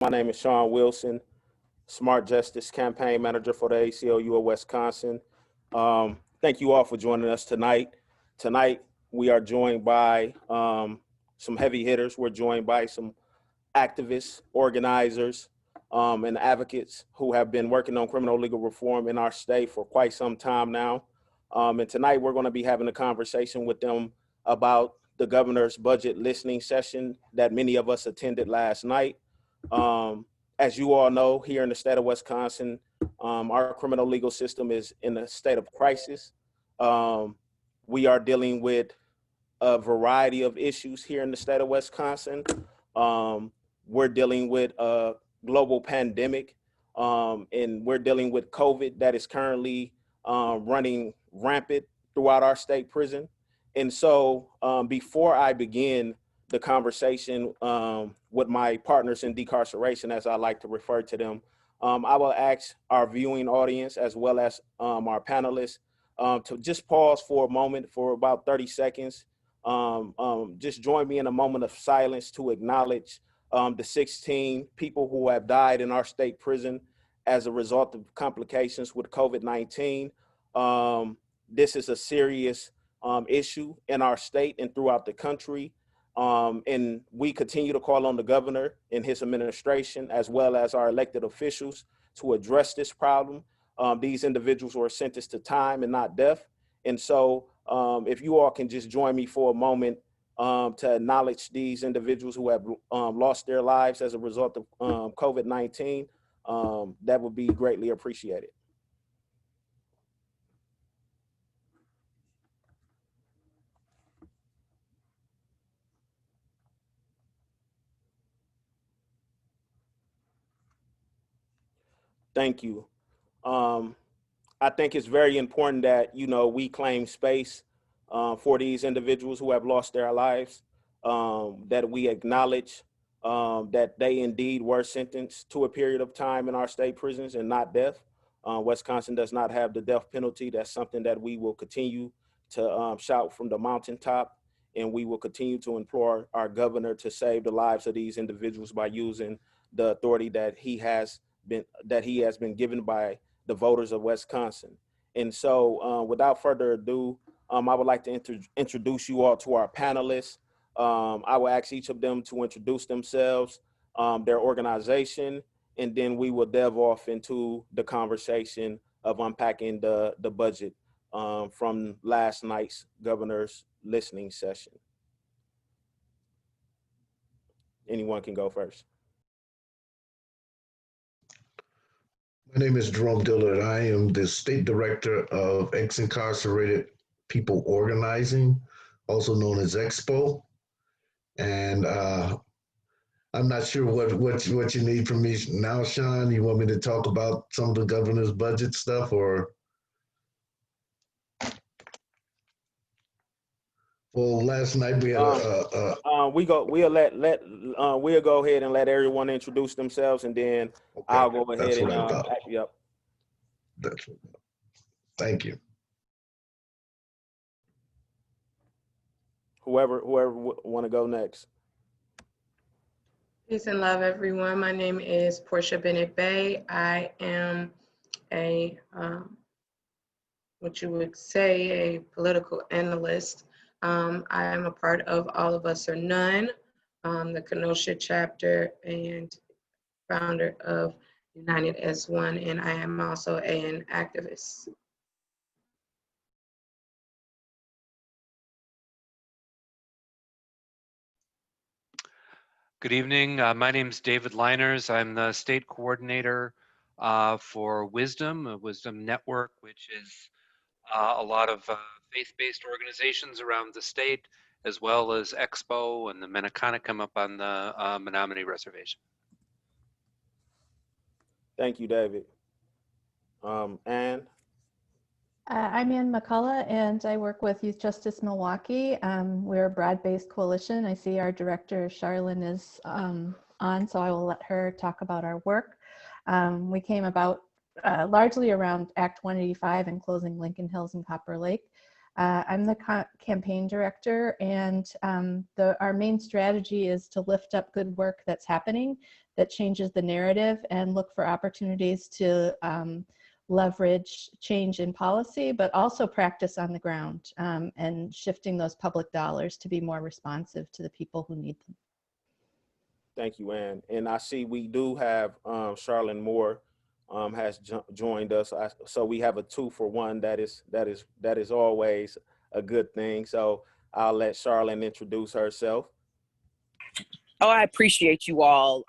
My name is Sean Wilson, Smart Justice Campaign Manager for the ACLU of Wisconsin. Thank you all for joining us tonight. Tonight, we are joined by some heavy hitters. We're joined by some activists, organizers, and advocates who have been working on criminal legal reform in our state for quite some time now. And tonight, we're going to be having a conversation with them about the governor's budget listening session that many of us attended last night. As you all know, here in the state of Wisconsin, our criminal legal system is in a state of crisis. We are dealing with a variety of issues here in the state of Wisconsin. We're dealing with a global pandemic, and we're dealing with COVID that is currently running rampant throughout our state prison. And so before I begin the conversation with my partners in decarceration, as I like to refer to them, I will ask our viewing audience as well as our panelists to just pause for a moment for about 30 seconds. Just join me in a moment of silence to acknowledge the 16 people who have died in our state prison as a result of complications with COVID-19. This is a serious issue in our state and throughout the country. And we continue to call on the governor and his administration, as well as our elected officials, to address this problem. These individuals were sentenced to time and not death. And so if you all can just join me for a moment to acknowledge these individuals who have lost their lives as a result of COVID-19, that would be greatly appreciated. Thank you. I think it's very important that, we claim space for these individuals who have lost their lives, that we acknowledge that they indeed were sentenced to a period of time in our state prisons and not death. Wisconsin does not have the death penalty. That's something that we will continue to shout from the mountaintop, and we will continue to implore our governor to save the lives of these individuals by using the authority that he has been given by the voters of Wisconsin. And so without further ado, I would like to introduce you all to our panelists. I will ask each of them to introduce themselves, their organization, and then we will delve off into the conversation of unpacking the budget from last night's governor's listening session. Anyone can go first. My name is Jerome Dillard. I am the State Director of Ex-Incarcerated People Organizing, also known as EXPO. And I'm not sure what you need from me now, Sean. You want me to talk about some of the governor's budget stuff, or? Well, last night we had we'll go ahead and let everyone introduce themselves, and then okay. I'll go ahead and yep. That's what. Thank you. Whoever want to go next. Peace and love, everyone. My name is Portia Bennett Bay. I am a what you would say a political analyst. I am a part of All of Us or None, the Kenosha chapter, and founder of United as One, and I am also an activist. Good evening. My name is David Liners. I'm the state coordinator for Wisdom, a Wisdom Network, which is a lot of faith-based organizations around the state, as well as EXPO and the Menacana come up on the Menominee Reservation. Thank you, David. Ann? I'm Ann McCullough, and I work with Youth Justice Milwaukee. We're a broad-based coalition. I see our director, Charlene, is on, so I will let her talk about our work. We came about largely around Act 185 and closing Lincoln Hills and Copper Lake. I'm the campaign director, and our main strategy is to lift up good work that's happening that changes the narrative and look for opportunities to leverage change in policy, but also practice on the ground and shifting those public dollars to be more responsive to the people who need them. Thank you, Ann. And I see we do have Charlene Moore has joined us. So we have a 2-for-1. That is always a good thing. So I'll let Charlene introduce herself. Oh, I appreciate you all.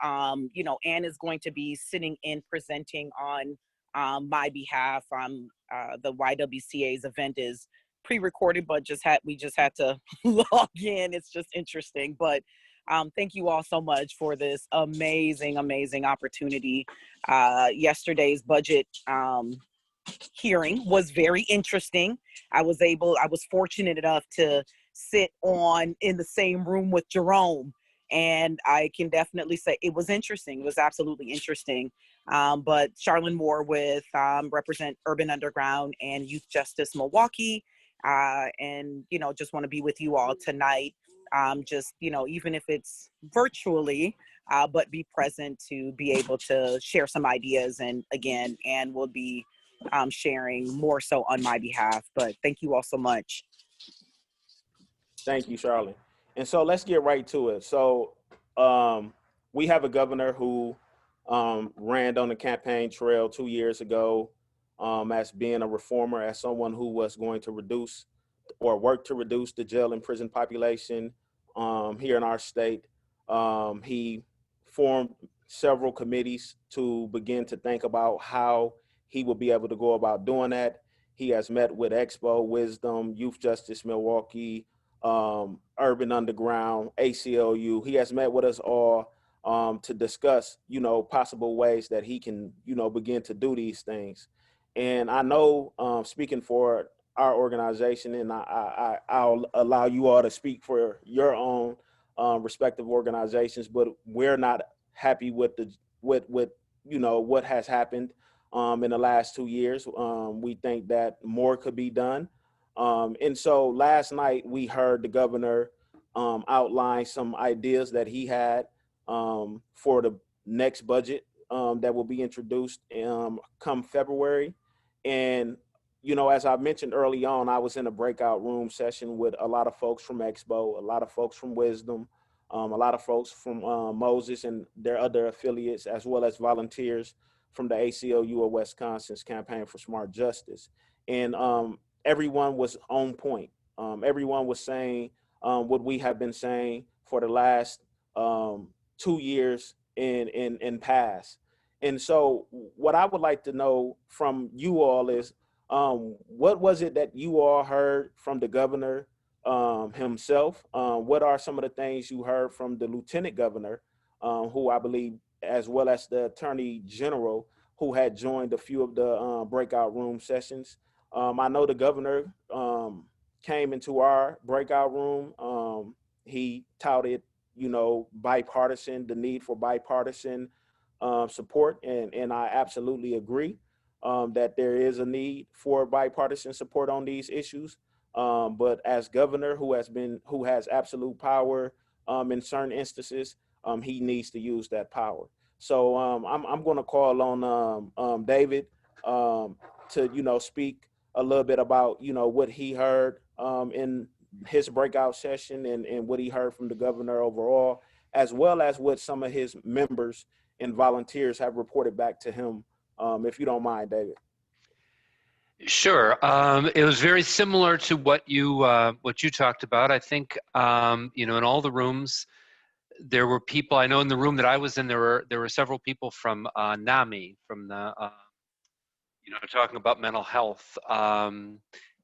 You know, Ann is going to be sitting in presenting on my behalf. The YWCA's event is pre-recorded, but we just had to log in. It's just interesting. But thank you all so much for this amazing, amazing opportunity. Yesterday's budget hearing was very interesting. I was fortunate enough to sit in the same room with Jerome. And I can definitely say it was interesting. It was absolutely interesting. But Charlene Moore with represent Urban Underground and Youth Justice Milwaukee. And, you know, just want to be with you all tonight. Just, you know, even if it's virtually, but be present to be able to share some ideas. And again, Ann will be sharing more so on my behalf. But thank you all so much. Thank you, Charlene. And so let's get right to it. So we have a governor who ran on the campaign trail 2 years ago as being a reformer, as someone who was going to reduce or work to reduce the jail and prison population here in our state. He formed several committees to begin to think about how he will be able to go about doing that. He has met with EXPO, Wisdom, Youth Justice Milwaukee, Urban Underground, ACLU. He has met with us all to discuss, you know, possible ways that he can, you know, begin to do these things. And I know, speaking for our organization, and I'll allow you all to speak for your own respective organizations, but we're not happy with you know, what has happened in the last 2 years. We think that more could be done. And so last night we heard the governor outline some ideas that he had for the next budget that will be introduced come February. And, you know, as I mentioned early on, I was in a breakout room session with a lot of folks from EXPO, a lot of folks from Wisdom, a lot of folks from Moses and their other affiliates, as well as volunteers from the ACLU of Wisconsin's Campaign for Smart Justice. And everyone was on point. Everyone was saying what we have been saying for the last 2 years in past. And so what I would like to know from you all is what was it that you all heard from the governor himself? What are some of the things you heard from the lieutenant governor, who I believe, as well as the attorney general, who had joined a few of the breakout room sessions? I know the governor came into our breakout room. He touted, you know, the need for bipartisan support. And I absolutely agree that there is a need for bipartisan support on these issues. But as governor who has absolute power in certain instances, he needs to use that power. So I'm going to call on David to, you know, speak a little bit about, you know, what he heard in his breakout session and what he heard from the governor overall, as well as what some of his members and volunteers have reported back to him. If you don't mind, David. Sure. It was very similar to what you talked about. I think you know, in all the rooms, there were people. I know in the room that I was in, there were several people from NAMI, from the you know, talking about mental health and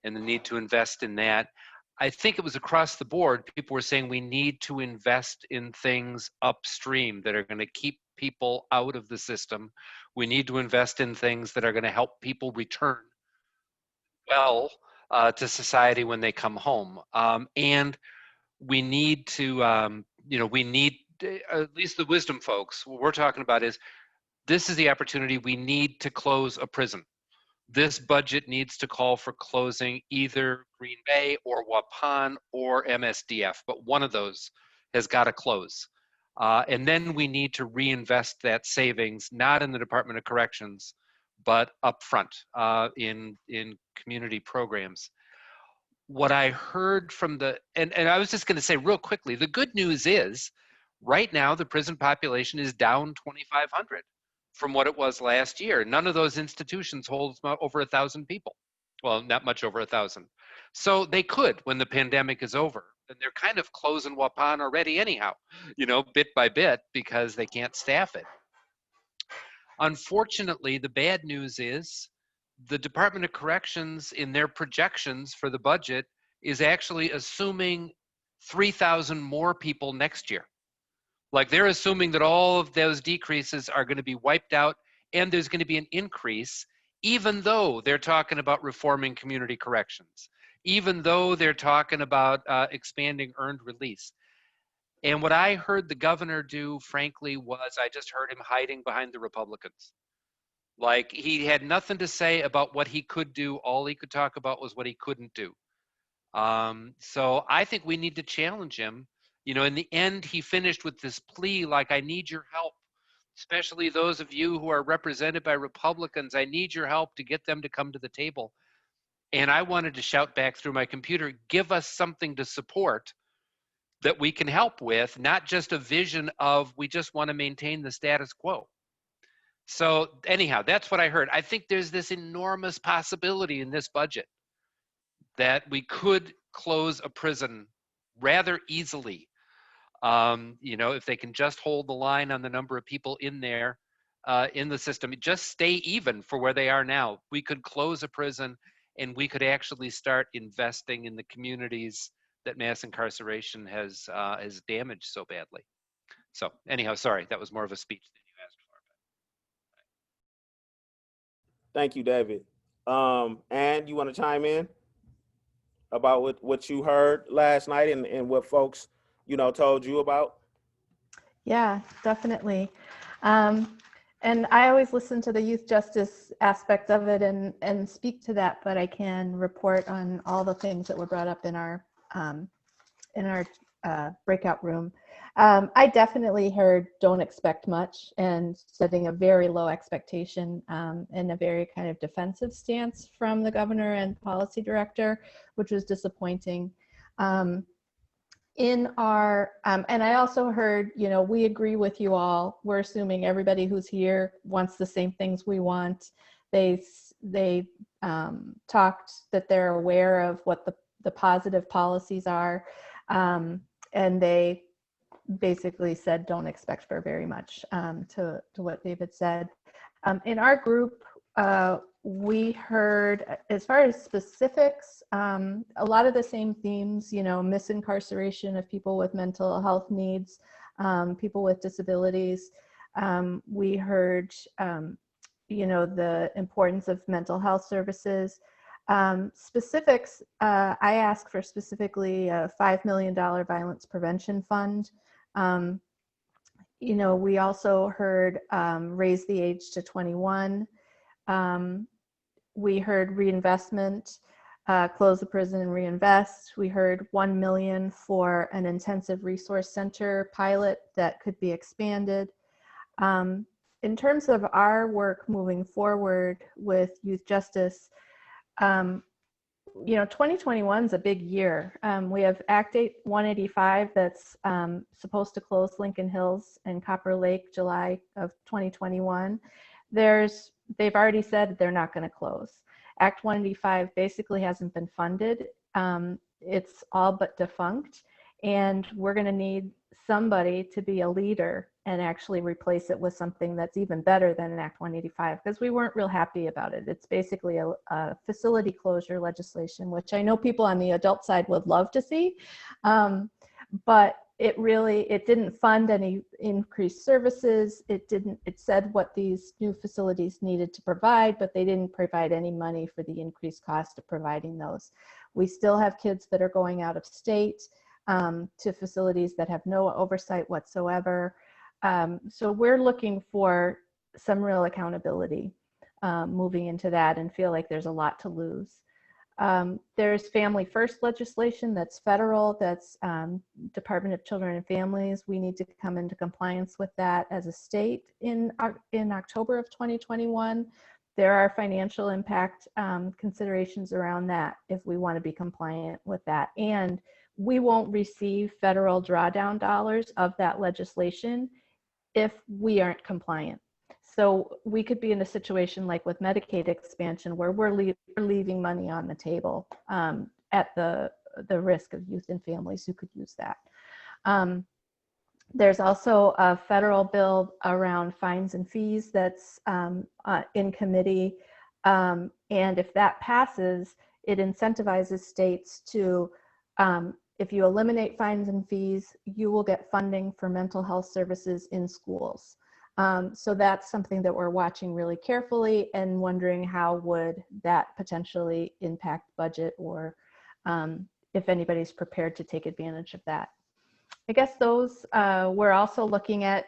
the need to invest in that. I think it was across the board. People were saying we need to invest in things upstream that are going to keep people out of the system. We need to invest in things that are going to help people return well to society when they come home. And we need to, you know, we need, at least the Wisdom folks, what we're talking about is, this is the opportunity. We need to close a prison. This budget needs to call for closing either Green Bay or Waupun or MSDF, but one of those has got to close. And then we need to reinvest that savings, not in the Department of Corrections, but upfront in community programs. What I heard from and I was just going to say real quickly, the good news is right now the prison population is down 2,500 from what it was last year. None of those institutions hold over 1,000 people. Well, not much over 1,000. So they could when the pandemic is over. And they're kind of closing Waupun already anyhow, bit by bit, because they can't staff it. Unfortunately, the bad news is the Department of Corrections in their projections for the budget is actually assuming 3,000 more people next year. Like they're assuming that all of those decreases are going to be wiped out and there's going to be an increase, even though they're talking about reforming community corrections, even though they're talking about expanding earned release. And what I heard the governor do, frankly, was I just heard him hiding behind the Republicans. Like he had nothing to say about what he could do. All he could talk about was what he couldn't do. So I think we need to challenge him. In the end, he finished with this plea like, I need your help, especially those of you who are represented by Republicans. I need your help to get them to come to the table. And I wanted to shout back through my computer, give us something to support that we can help with, not just a vision of we just want to maintain the status quo. So anyhow, that's what I heard. I think there's this enormous possibility in this budget that we could close a prison rather easily. If they can just hold the line on the number of people in there, in the system, just stay even for where they are now. We could close a prison and we could actually start investing in the communities that mass incarceration has damaged so badly. So anyhow, sorry, that was more of a speech than you asked for. Thank you, David. And you want to chime in about what you heard last night and what folks, told you about? Yeah, definitely. And I always listen to the youth justice aspect of it and speak to that, but I can report on all the things that were brought up in our breakout room. I definitely heard don't expect much and setting a very low expectation and a very kind of defensive stance from the governor and policy director, which was disappointing. And I also heard, we agree with you all. We're assuming everybody who's here wants the same things we want. They talked that they're aware of what the positive policies are. And they basically said, don't expect for very much to what David said. In our group, we heard, as far as specifics, a lot of the same themes, misincarceration of people with mental health needs, people with disabilities. We heard, the importance of mental health services. Specifics, I asked for specifically a $5 million violence prevention fund. We also heard raise the age to 21. We heard reinvestment, close the prison and reinvest. We heard $1 million for an intensive resource center pilot that could be expanded. In terms of our work moving forward with youth justice, 2021 is a big year. We have Act 185 that's supposed to close Lincoln Hills and Copper Lake July of 2021. They've already said they're not going to close. Act 185 basically hasn't been funded. It's all but defunct, and we're going to need somebody to be a leader and actually replace it with something that's even better than an Act 185, because we weren't real happy about it. It's basically a facility closure legislation, which I know people on the adult side would love to see, but it didn't fund any increased services. It said what these new facilities needed to provide, but they didn't provide any money for the increased cost of providing those. We still have kids that are going out of state to facilities that have no oversight whatsoever. So we're looking for some real accountability moving into that, and feel like there's a lot to lose. There's Family First legislation that's federal, that's Department of Children and Families. We need to come into compliance with that as a state in October of 2021. There are financial impact considerations around that if we want to be compliant with that. And we won't receive federal drawdown dollars of that legislation if we aren't compliant. So we could be in a situation like with Medicaid expansion where we're leaving money on the table at the risk of youth and families who could use that. There's also a federal bill around fines and fees that's in committee. And if that passes, it incentivizes states to, if you eliminate fines and fees, you will get funding for mental health services in schools. So that's something that we're watching really carefully and wondering how would that potentially impact budget, or if anybody's prepared to take advantage of that. I guess those, we're also looking at,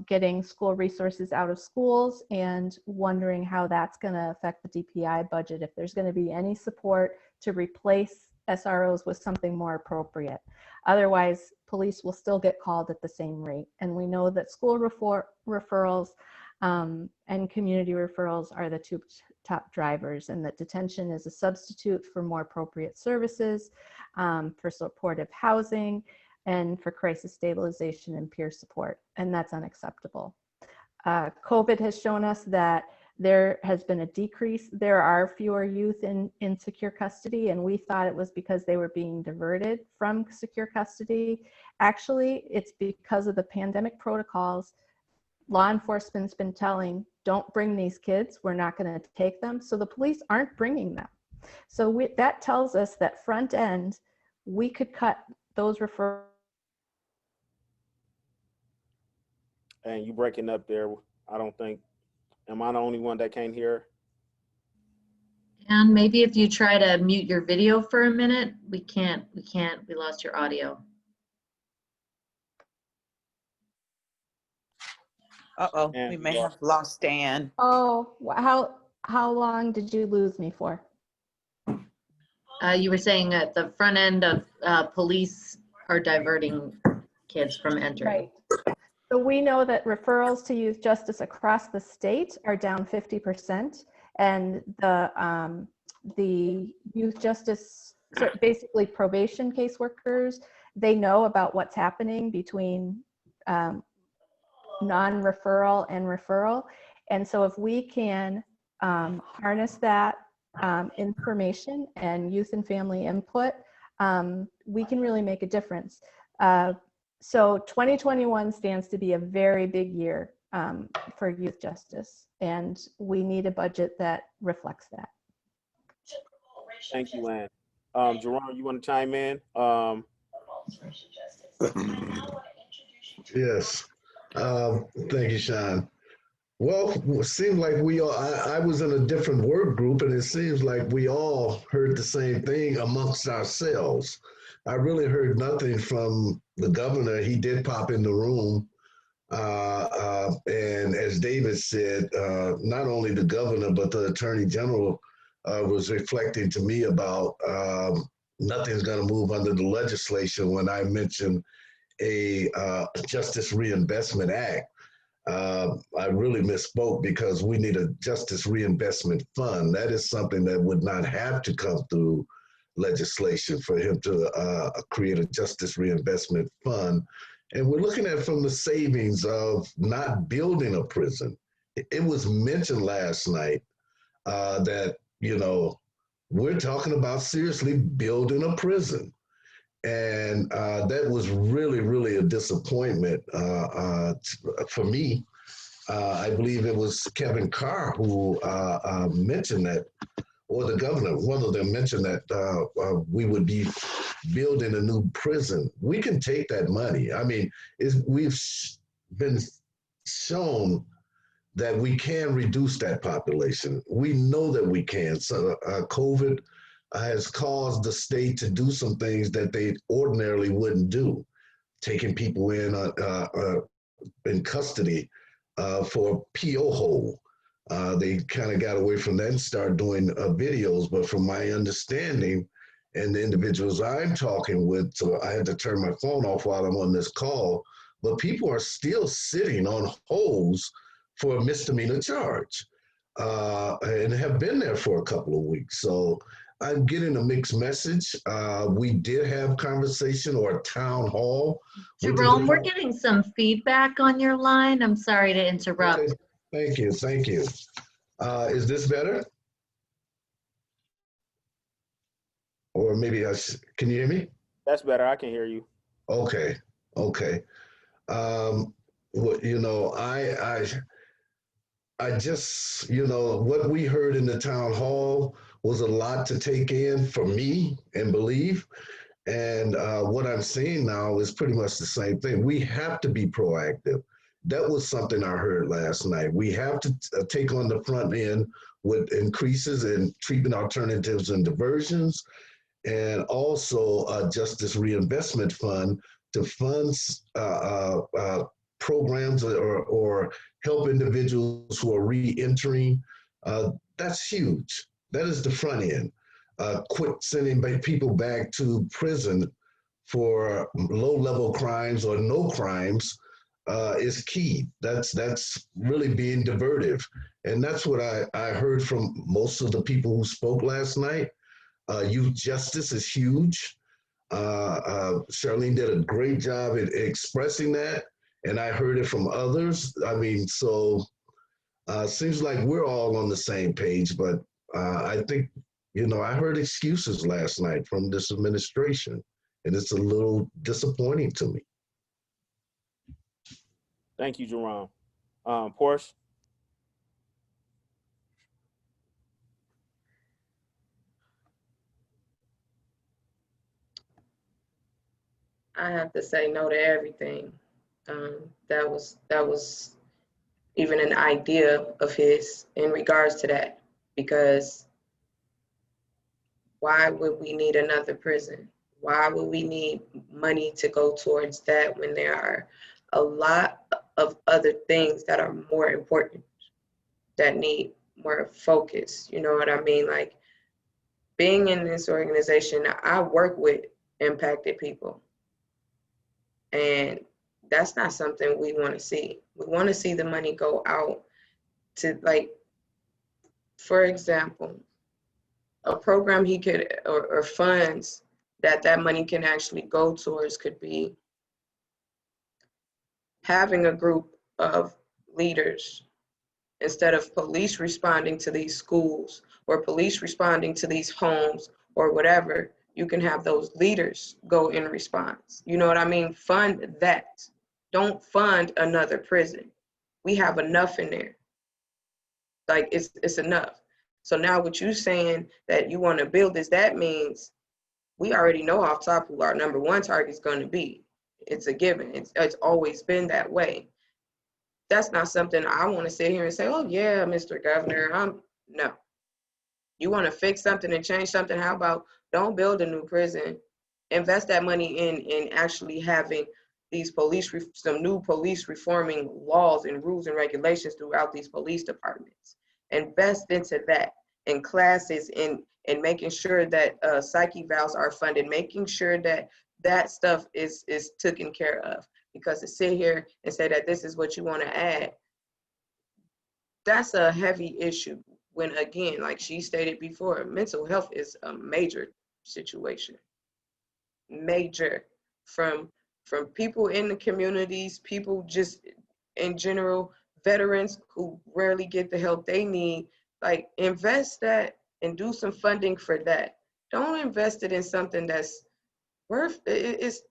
getting school resources out of schools and wondering how that's going to affect the DPI budget, if there's going to be any support to replace SROs with something more appropriate. Otherwise, police will still get called at the same rate. And we know that school referrals and community referrals are the two top drivers, and that detention is a substitute for more appropriate services, for supportive housing, and for crisis stabilization and peer support, and that's unacceptable. COVID has shown us that there has been a decrease. There are fewer youth in secure custody, and we thought it was because they were being diverted from secure custody. Actually, it's because of the pandemic protocols. Law enforcement's been telling, don't bring these kids, we're not gonna take them. So the police aren't bringing them. So that tells us that front end, we could cut those referrals. And you breaking up there. I don't think, am I the only one that can't hear? And maybe if you try to mute your video for a minute, we lost your audio. Uh-oh, And we may have lost Dan. Oh, how long did you lose me for? You were saying at the front end of police are diverting kids from entering. Right. So we know that referrals to youth justice across the state are down 50%, and the youth justice, so basically probation caseworkers, they know about what's happening between non-referral and referral. And so if we can harness that information and youth and family input, we can really make a difference. So 2021 stands to be a very big year for youth justice, and we need a budget that reflects that. thank you, Ann. Jerome, you want to chime in? Yes. Thank you, Sean. Well, it seemed like we all, I was in a different work group, and it seems like we all heard the same thing amongst ourselves. I really heard nothing from the governor. He did pop in the room. And as David said, not only the governor, but the attorney general was reflecting to me about nothing's going to move under the legislation when I mentioned a Justice Reinvestment Act. I really misspoke, because we need a Justice Reinvestment Fund. That is something that would not have to come through legislation for him to create a Justice Reinvestment Fund. And we're looking at from the savings of not building a prison. It was mentioned last night that, we're talking about seriously building a prison. And that was really, really a disappointment for me. I believe it was Kevin Carr who mentioned that, or the governor, one of them mentioned that we would be building a new prison. We can take that money. I mean, we've been shown that we can reduce that population. We know that we can. So COVID has caused the state to do some things that they ordinarily wouldn't do, taking people in custody for PO hold. They kind of got away from that and started doing videos. But from my understanding, and the individuals I'm talking with, so I had to turn my phone off while I'm on this call, but people are still sitting on holds for a misdemeanor charge and have been there for a couple of weeks. So I'm getting a mixed message. We did have conversation or a town hall. Jerome, we're getting some feedback on your line. I'm sorry to interrupt. Okay. Thank you. Thank you. Is this better? Or maybe can you hear me? That's better. I can hear you. Okay. Okay. Well, I just, what we heard in the town hall was a lot to take in for me and believe. And what I'm seeing now is pretty much the same thing. We have to be proactive. That was something I heard last night. We have to take on the front end with increases in treatment alternatives and diversions, and also a justice reinvestment fund to fund programs or help individuals who are re-entering. That's huge. That is the front end. Quit sending people back to prison for low-level crimes or no crimes is key. That's really being divertive, and that's what I heard from most of the people who spoke last night. Youth justice is huge. Charlene did a great job at expressing that, and I heard it from others. I mean, so seems like we're all on the same page, but I think, I heard excuses last night from this administration, and it's a little disappointing to me. Thank you, Jerome. Porsche? I have to say no to everything. That was even an idea of his in regards to that, because why would we need another prison? Why would we need money to go towards that when there are a lot of other things that are more important, that need more focus? You know what I mean? Like, being in this organization, I work with impacted people. And that's not something we want to see. We want to see the money go out to, like, for example, a program he could, or funds that money can actually go towards could be having a group of leaders. Instead of police responding to these schools or police responding to these homes or whatever, you can have those leaders go in response. You know what I mean? Fund that. Don't fund another prison. We have enough in there. Like, it's enough. So now what you saying that you want to build this, that means we already know off top who our number one target is going to be. It's a given. It's always been that way. That's not something I want to sit here and say, oh yeah, Mr. Governor, no. You want to fix something and change something? How about don't build a new prison, invest that money in actually having these some new police reforming laws and rules and regulations throughout these police departments. Invest into that, in classes, in making sure that psyche evals are funded, making sure that that stuff is taken care of. Because to sit here and say that this is what you want to add, that's a heavy issue. When, again, like she stated before, mental health is a major situation. Major. From people in the communities, people just in general, veterans who rarely get the help they need. Like, invest that and do some funding for that. Don't invest it in something that's worth it's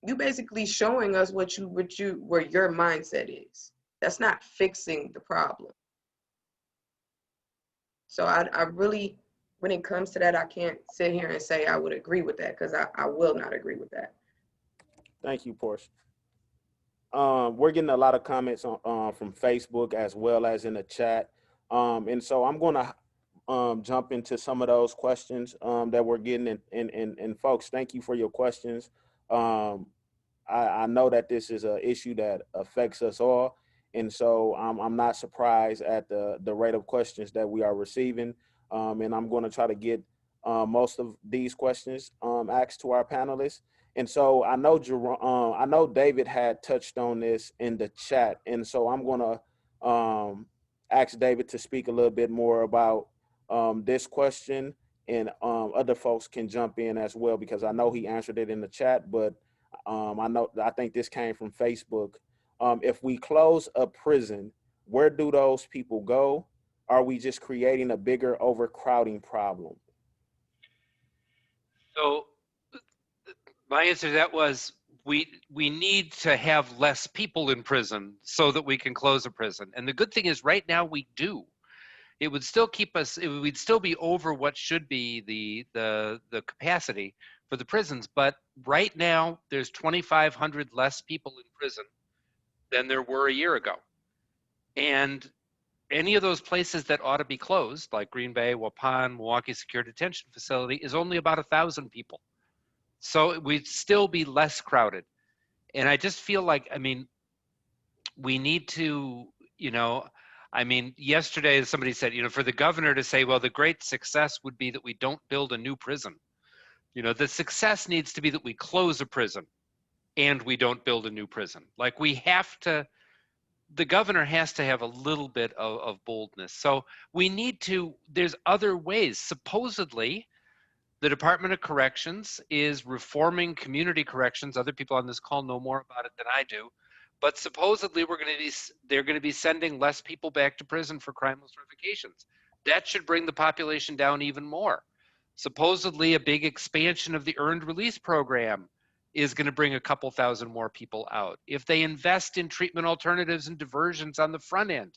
you basically showing us where your mindset is. That's not fixing the problem. So I really, when it comes to that, I can't sit here and say I would agree with that, because I will not agree with that. Thank you, Portia. We're getting a lot of comments on from Facebook as well as in the chat. And so I'm going to jump into some of those questions that we're getting. And folks, thank you for your questions. I know that this is an issue that affects us all. And so I'm not surprised at the rate of questions that we are receiving. And I'm going to try to get most of these questions asked to our panelists. And so I know Jerome, I know David had touched on this in the chat. And so I'm going to ask David to speak a little bit more about this question, and other folks can jump in as well, because I know he answered it in the chat, but I think this came from Facebook. If we close a prison, where do those people go? Are we just creating a bigger overcrowding problem? So my answer to that was we need to have less people in prison so that we can close a prison. And the good thing is right now we do. It would still keep us, we'd still be over what should be the capacity for the prisons. But right now there's 2,500 less people in prison than there were a year ago. And any of those places that ought to be closed, like Green Bay, Waupun, Milwaukee Secure Detention Facility, is only about 1,000 people. So we'd still be less crowded. And I just feel like, I mean, we need to, yesterday somebody said, for the governor to say, well, the great success would be that we don't build a new prison. The success needs to be that we close a prison and we don't build a new prison. Like the governor has to have a little bit of boldness. So there's other ways. Supposedly, the Department of Corrections is reforming community corrections. Other people on this call know more about it than I do. But supposedly they're going to be sending less people back to prison for crimeless revocations. That should bring the population down even more. Supposedly a big expansion of the earned release program is going to bring a couple thousand more people out. If they invest in treatment alternatives and diversions on the front end,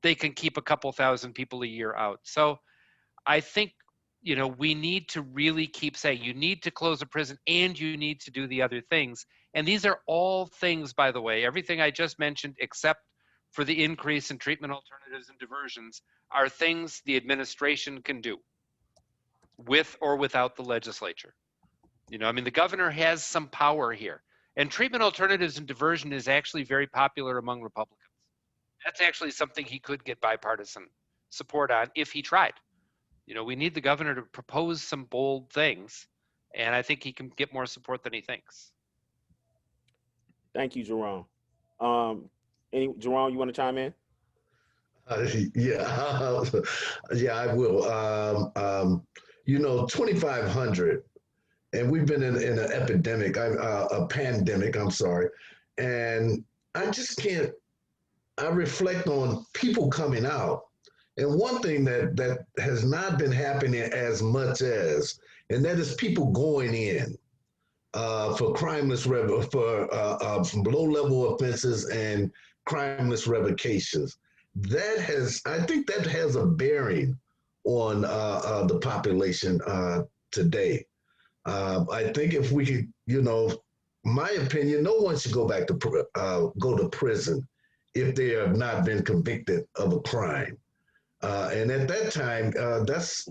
they can keep a couple thousand people a year out. So I think, we need to really keep saying you need to close a prison and you need to do the other things. And these are all things, by the way, everything I just mentioned, except for the increase in treatment alternatives and diversions, are things the administration can do with or without the legislature. The governor has some power here. And treatment alternatives and diversion is actually very popular among Republicans. That's actually something he could get bipartisan support on if he tried. We need the governor to propose some bold things, and I think he can get more support than he thinks. Thank you, Jerome. Jerome, you want to chime in? Yeah, yeah, I will. 2,500, and we've been in an epidemic, a pandemic, I'm sorry, and I just can't, I reflect on people coming out. And one thing that has not been happening as much as, and that is people going in for crimeless, for low-level offenses and crimeless revocations. I think that has a bearing on the population today. I think if we could, my opinion, no one should go back to go to prison if they have not been convicted of a crime. And at that time, that's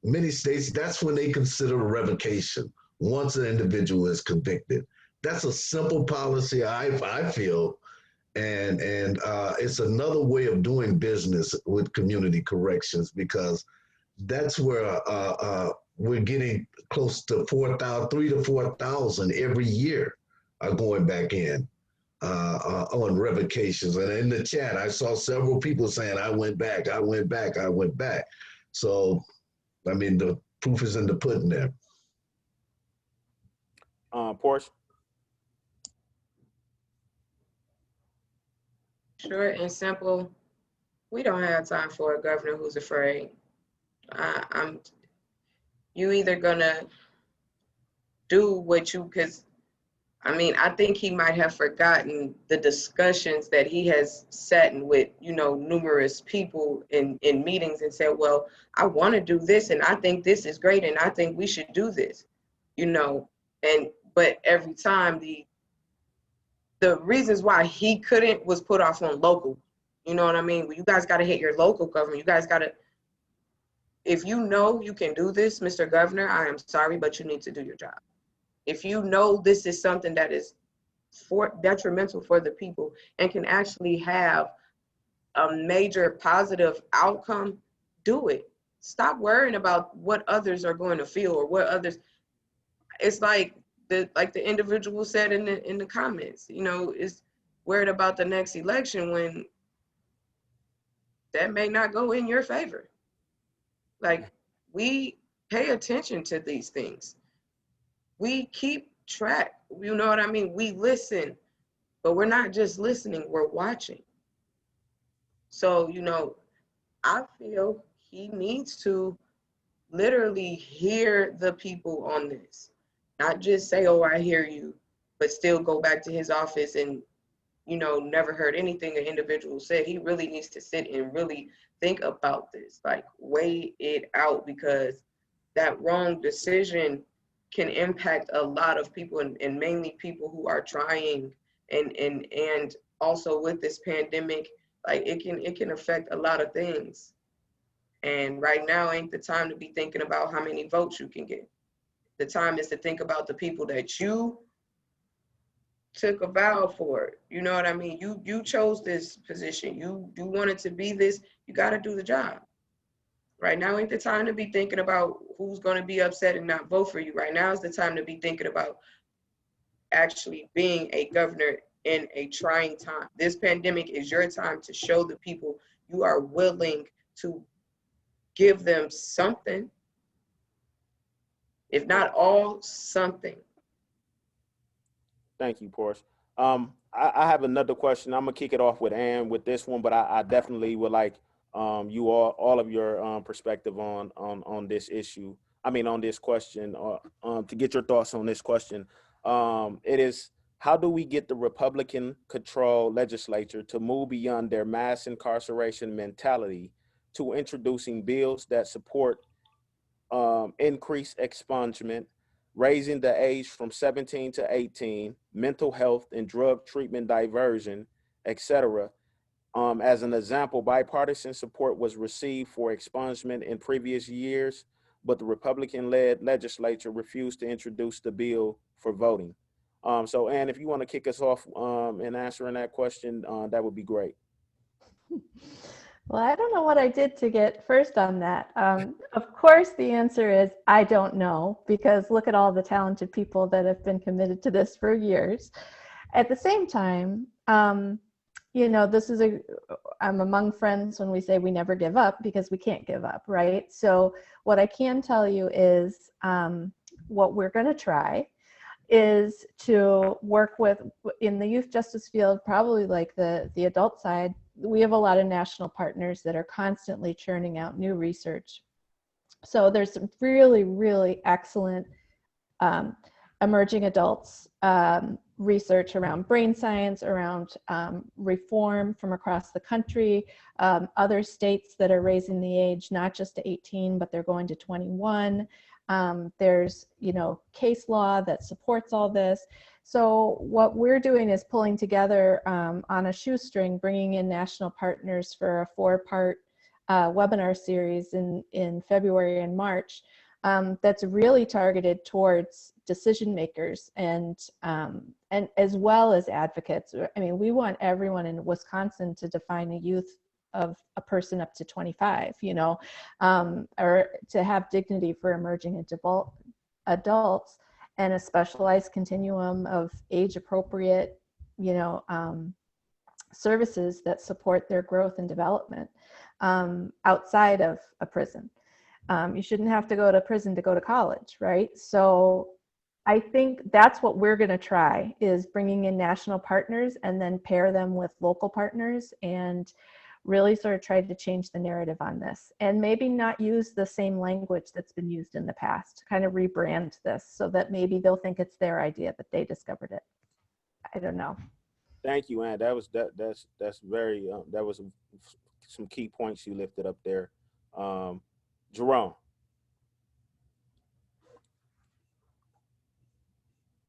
many states, that's when they consider a revocation once an individual is convicted. That's a simple policy, I feel, and it's another way of doing business with community corrections, because that's where we're getting close to 3,000 to 4,000 every year are going back in on revocations. And in the chat, I saw several people saying, I went back. So, I mean, the proof is in the pudding there. Portia? Short and simple, we don't have time for a governor who's afraid. You either gonna do what you, because I think he might have forgotten the discussions that he has sat in with, numerous people in meetings and said, well, I want to do this and I think this is great and I think we should do this, but every time the reasons why he couldn't was put off on local. You know what I mean? Well, you guys got to hit your local government. You guys got to, if you know you can do this, Mr. Governor, I am sorry, but you need to do your job. If you know this is something that is detrimental for the people and can actually have a major positive outcome, do it. Stop worrying about what others are going to feel or what others. It's like the individual said in the comments, you know, is worried about the next election when that may not go in your favor. Like, we pay attention to these things. We keep track. You know what I mean? We listen, but we're not just listening, we're watching. So, you know, I feel he needs to literally hear the people on this, not just say, oh, I hear you, but still go back to his office and, you know, never heard anything an individual said. He really needs to sit and really think about this, like weigh it out, because that wrong decision can impact a lot of people, and mainly people who are trying, and also with this pandemic, like it can affect a lot of things. And right now ain't the time to be thinking about how many votes you can get. The time is to think about the people that you took a vow for it. You know what I mean? You chose this position. You wanted to be this. You got to do the job. Right now ain't the time to be thinking about who's going to be upset and not vote for you. Right now is the time to be thinking about actually being a governor in a trying time. This pandemic is your time to show the people you are willing to give them something, if not all, something. Thank you, Portia. I have another question. I'm gonna kick it off with Ann with this one, but I definitely would like you all of your perspective on this issue. I mean, on this question, to get your thoughts on this question. It is, how do we get the Republican-controlled legislature to move beyond their mass incarceration mentality to introducing bills that support increased expungement, raising the age from 17 to 18, mental health and drug treatment diversion, etc. As an example, bipartisan support was received for expungement in previous years, but the Republican-led legislature refused to introduce the bill for voting. So, Ann, if you want to kick us off in answering that question, that would be great. Well, I don't know what I did to get first on that. Of course, the answer is I don't know, because look at all the talented people that have been committed to this for years. At the same time, you know, I'm among friends when we say we never give up, because we can't give up, right? So what I can tell you is what we're going to try is to work with, in the youth justice field, probably like the adult side, we have a lot of national partners that are constantly churning out new research. So there's some really, really excellent emerging adults research around brain science, around reform from across the country, other states that are raising the age, not just to 18, but they're going to 21. There's, you know, case law that supports all this. So what we're doing is pulling together on a shoestring, bringing in national partners for a 4-part webinar series in February and March that's really targeted towards decision makers and as well as advocates. I mean, we want everyone in Wisconsin to define a youth of a person up to 25, you know, or to have dignity for emerging adults, and a specialized continuum of age appropriate, you know, services that support their growth and development outside of a prison. You shouldn't have to go to prison to go to college, right? So I think that's what we're going to try, is bringing in national partners and then pair them with local partners and really sort of try to change the narrative on this, and maybe not use the same language that's been used in the past, kind of rebrand this so that maybe they'll think it's their idea, but they discovered it. I don't know. Thank you, Ann. That's very that was some key points you lifted up there. Jerome.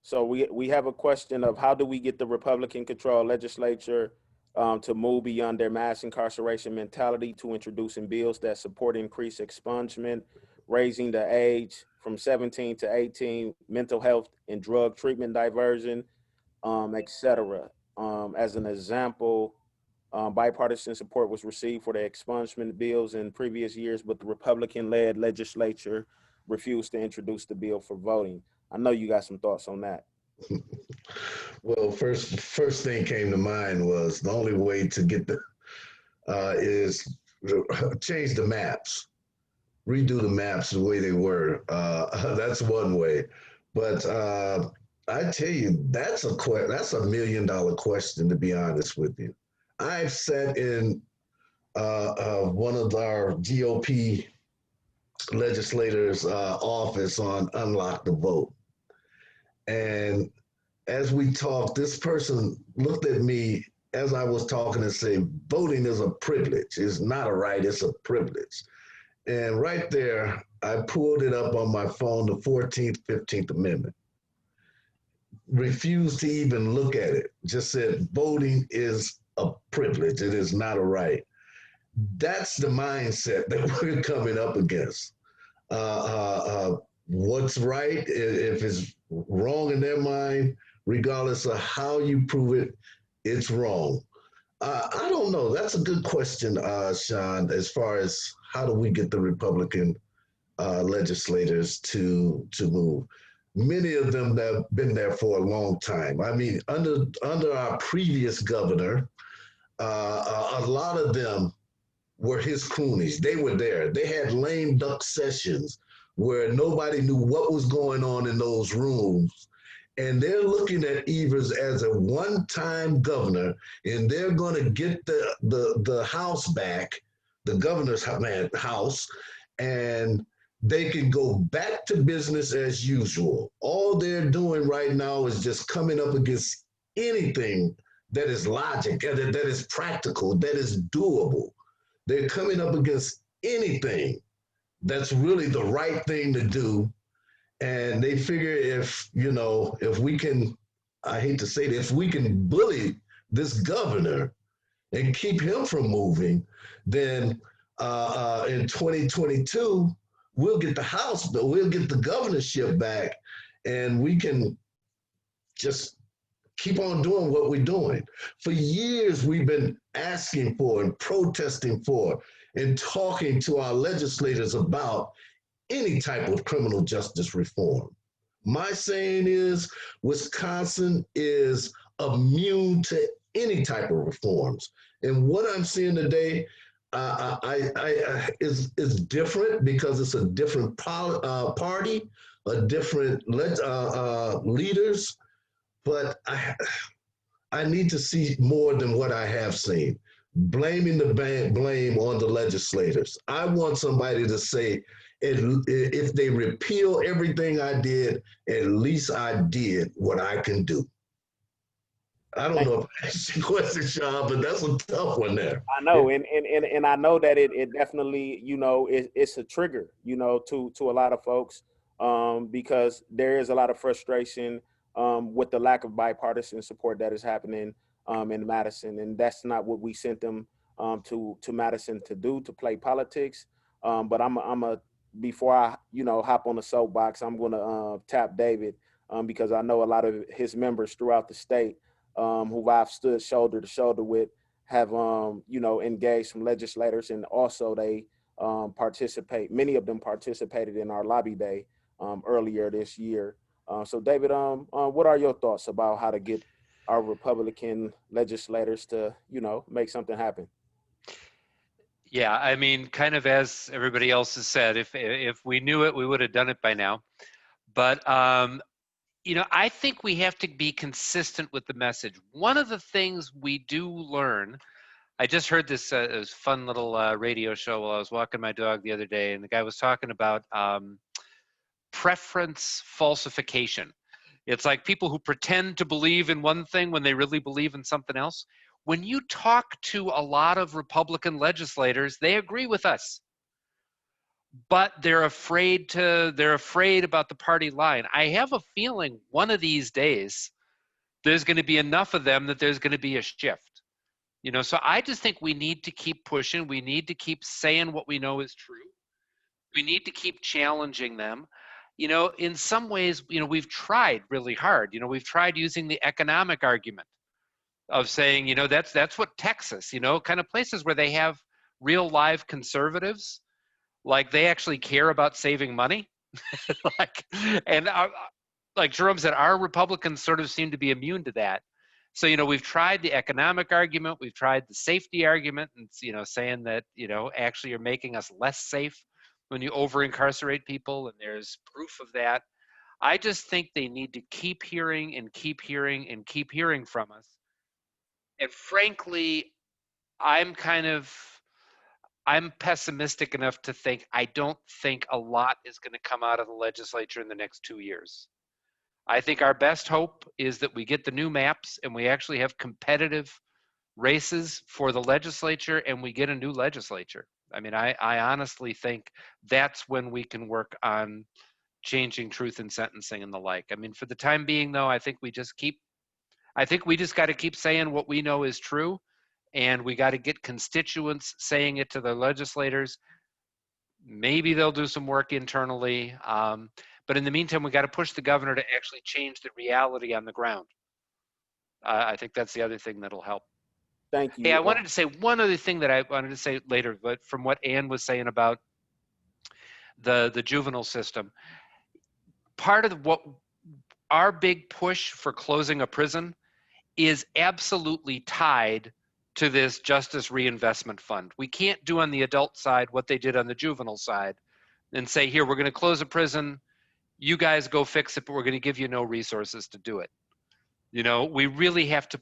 So we have a question of, how do we get the Republican-controlled legislature to move beyond their mass incarceration mentality to introducing bills that support increased expungement, raising the age from 17 to 18, mental health and drug treatment diversion, etc. As an example, bipartisan support was received for the expungement bills in previous years, but the Republican-led legislature refused to introduce the bill for voting. I know you got some thoughts on that. Well, first thing came to mind was the only way to get the is change the maps, redo the maps the way they were. That's one way, but I tell you, that's a $1 million question, to be honest with you. I've sat in one of our GOP legislators' office on Unlock the Vote, and as we talked, this person looked at me as I was talking and said, voting is a privilege. It's not a right, it's a privilege. And right there, I pulled it up on my phone, the 14th, 15th Amendment. Refused to even look at it. Just said, voting is a privilege. It is not a right. That's the mindset that we're coming up against. What's right, if it's wrong in their mind, regardless of how you prove it, it's wrong. I don't know. That's a good question, Sean, as far as how do we get the Republican legislators to move. Many of them have been there for a long time. I mean, under our previous governor, a lot of them were his cronies. They were there. They had lame duck sessions where nobody knew what was going on in those rooms. And they're looking at Evers as a one-time governor, and they're going to get the house back, the governor's house, and they can go back to business as usual. All they're doing right now is just coming up against anything that is logic, that is practical, that is doable. They're coming up against anything that's really the right thing to do. And they figure if we can, I hate to say it, if we can bully this governor and keep him from moving, then in 2022, we'll get the House, but we'll get the governorship back, and we can just keep on doing what we're doing. For years, we've been asking for and protesting for and talking to our legislators about any type of criminal justice reform. My saying is Wisconsin is immune to any type of reforms. And what I'm seeing today is different because it's a different party, a different leaders, but I need to see more than what I have seen. Blaming the blame on the legislators. I want somebody to say, if they repeal everything I did, at least I did what I can do. I don't know if I asked your question, Sean, but that's a tough one there. I know, and I know that it definitely, it's a trigger, to a lot of folks, because there is a lot of frustration with the lack of bipartisan support that is happening in Madison, and that's not what we sent them to Madison to do, to play politics. But I'm a before I hop on the soapbox, I'm going to tap David because I know a lot of his members throughout the state who I've stood shoulder to shoulder with have engaged some legislators, and also they many of them participated in our lobby day earlier this year. So David, what are your thoughts about how to get our Republican legislators to make something happen? Yeah, I mean, kind of as everybody else has said, if we knew it, we would have done it by now. But I think we have to be consistent with the message. One of the things we do learn, I just heard this fun little radio show while I was walking my dog the other day, and the guy was talking about preference falsification. It's like people who pretend to believe in one thing when they really believe in something else. When you talk to a lot of Republican legislators, they agree with us, but they're afraid about the party line. I have a feeling one of these days there's going to be enough of them that there's going to be a shift. So I just think we need to keep pushing. We need to keep saying what we know is true. We need to keep challenging them. in some ways, we've tried really hard. We've tried using the economic argument of saying, that's what Texas, kind of places where they have real live conservatives, like they actually care about saving money. like, and like Jerome said, our Republicans sort of seem to be immune to that. So, we've tried the economic argument, we've tried the safety argument, and, saying that, actually you're making us less safe when you over incarcerate people, and there's proof of that. I just think they need to keep hearing and keep hearing and keep hearing from us. And frankly, I'm pessimistic enough to think I don't think a lot is going to come out of the legislature in the next 2 years. I think our best hope is that we get the new maps and we actually have competitive races for the legislature and we get a new legislature. I mean, I honestly think that's when we can work on changing truth in sentencing and the like. I mean, for the time being, though, I think we just got to keep saying what we know is true, and we got to get constituents saying it to their legislators. Maybe they'll do some work internally. But in the meantime, we got to push the governor to actually change the reality on the ground. I think that's the other thing that'll help. Thank you. Hey, I wanted to say one other thing that I wanted to say later, but from what Ann was saying about the juvenile system, part of what our big push for closing a prison is absolutely tied to this justice reinvestment fund. We can't do on the adult side what they did on the juvenile side and say, here, we're going to close a prison, you guys go fix it, but we're going to give you no resources to do it. We really have to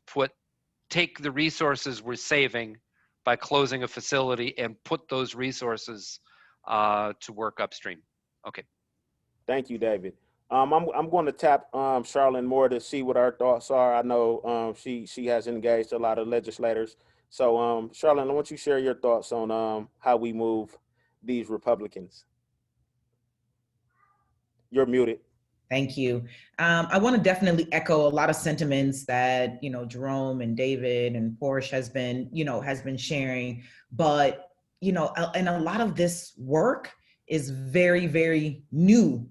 take the resources we're saving by closing a facility and put those resources to work upstream. Okay. Thank you, David. I'm going to tap Charlene more to see what our thoughts are. I know she has engaged a lot of legislators. So Charlene, I want you to share your thoughts on how we move these Republicans. You're muted. Thank you. I want to definitely echo a lot of sentiments that, Jerome and David and Porsche has been sharing, but, and a lot of this work is very, very new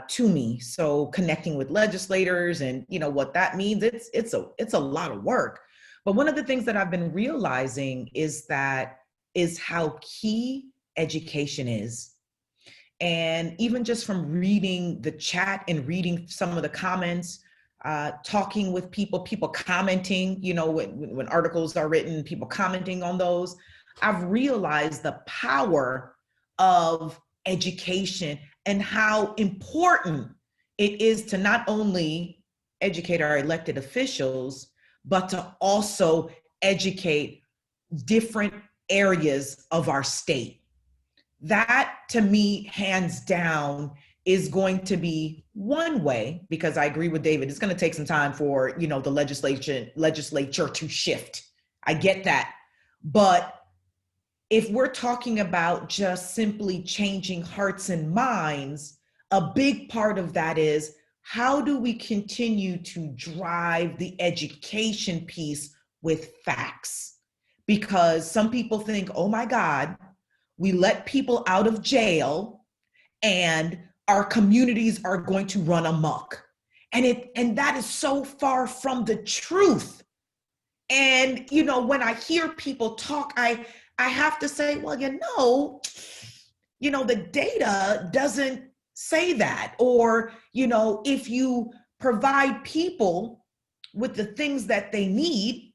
to me. So connecting with legislators and, what that means, it's a lot of work. But one of the things that I've been realizing is how key education is. And even just from reading the chat and reading some of the comments, talking with people commenting, when articles are written, people commenting on those, I've realized the power of education and how important it is to not only educate our elected officials, but to also educate different areas of our state. That, to me, hands down, is going to be one way, because I agree with David, it's going to take some time for, the legislature to shift. I get that. But if we're talking about just simply changing hearts and minds, a big part of that is, how do we continue to drive the education piece with facts? Because some people think, oh my God, we let people out of jail and our communities are going to run amok. And that is so far from the truth. And, when I hear people talk, I have to say, well, the data doesn't say that. Or, if you provide people with the things that they need,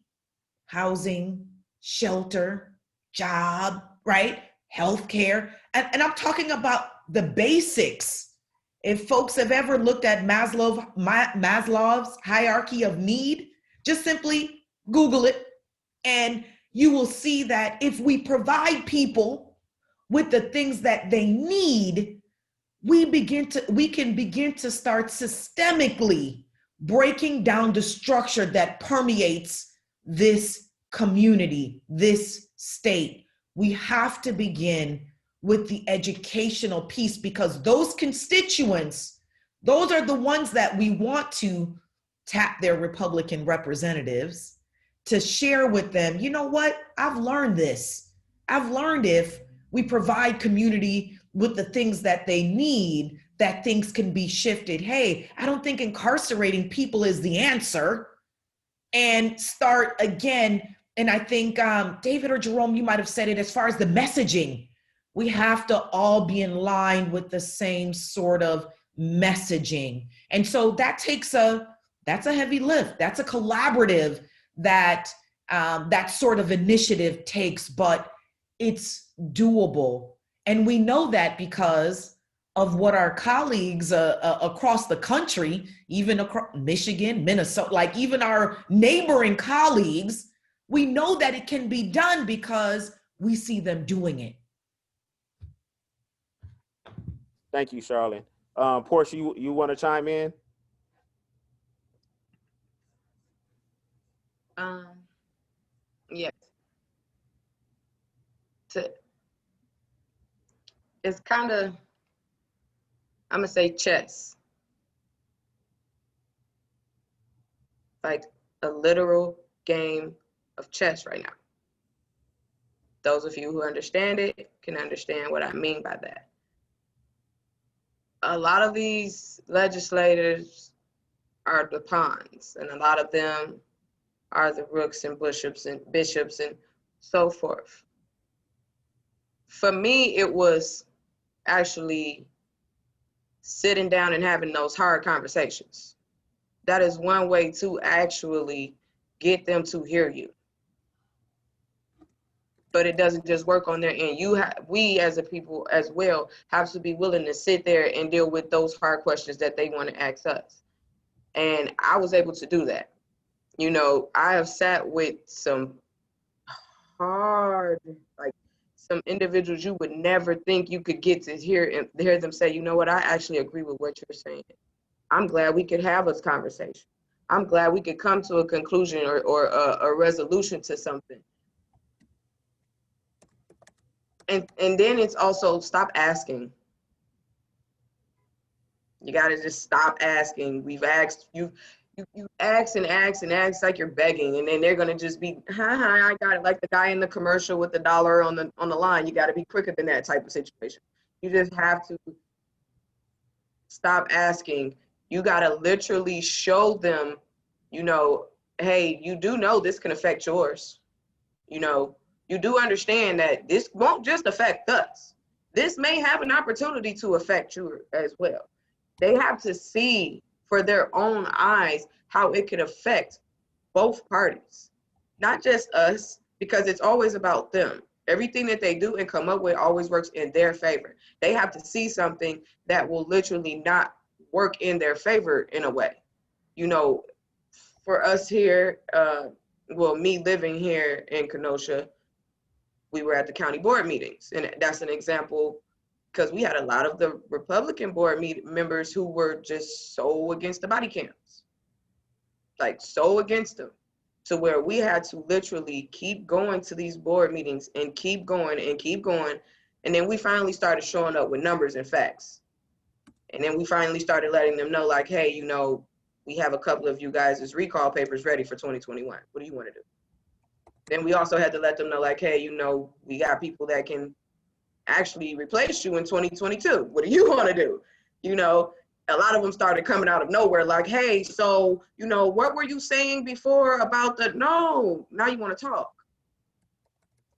housing, shelter, job, right? Healthcare, and I'm talking about the basics. If folks have ever looked at Maslow's hierarchy of need, just simply Google it, and you will see that if we provide people with the things that they need, we can begin to start systemically breaking down the structure that permeates this community, this state. We have to begin with the educational piece, because those constituents, those are the ones that we want to tap their Republican representatives to share with them, what, I've learned this. I've learned if we provide community with the things that they need, that things can be shifted. Hey, I don't think incarcerating people is the answer. And start again. And I think David or Jerome, you might have said it, as far as the messaging, we have to all be in line with the same sort of messaging. And so that's a heavy lift. That's a collaborative that that sort of initiative takes, but it's doable. And we know that because of what our colleagues across the country, even across Michigan, Minnesota, like even our neighboring colleagues, we know that it can be done because we see them doing it. Thank you, Charlene. Portia, you want to chime in? Yes. It's kind of, I'm gonna say chess. Like a literal game of chess right now. Those of you who understand it can understand what I mean by that. A lot of these legislators are the pawns, and a lot of them are the rooks and bishops and so forth. For me, it was actually sitting down and having those hard conversations. That is one way to actually get them to hear you. But it doesn't just work on their end. We as a people as well have to be willing to sit there and deal with those hard questions that they want to ask us. And I was able to do that. You know, I have sat with some hard, like some individuals you would never think you could get to hear them say, you know what, I actually agree with what you're saying. I'm glad we could have this conversation. I'm glad we could come to a conclusion or a resolution to something. And then it's also stop asking. You got to just stop asking. We've asked, you ask and ask and ask like you're begging, and then they're going to just be, I got it. Like the guy in the commercial with the dollar on the line. You got to be quicker than that type of situation. You just have to stop asking. You got to literally show them, you know, hey, you do know this can affect yours. You know, you do understand that this won't just affect us. This may have an opportunity to affect you as well. They have to see for their own eyes how it could affect both parties, not just us, because it's always about them. Everything that they do and come up with always works in their favor. They have to see something that will literally not work in their favor in a way. You know, for us here, well, me living here in Kenosha, we were at the county board meetings. And that's an example because we had a lot of the Republican board members who were just so against the body cams, like so against them, to where we had to literally keep going to these board meetings and keep going and keep going. And then we finally started showing up with numbers and facts. And then we finally started letting them know, like, hey, you know, we have a couple of you guys' recall papers ready for 2021. What do you want to do? Then we also had to let them know, like, hey, you know, we got people that can actually replace you in 2022. What do you want to do? You know, a lot of them started coming out of nowhere, like, hey, so, you know, what were you saying before about the, no, now you want to talk.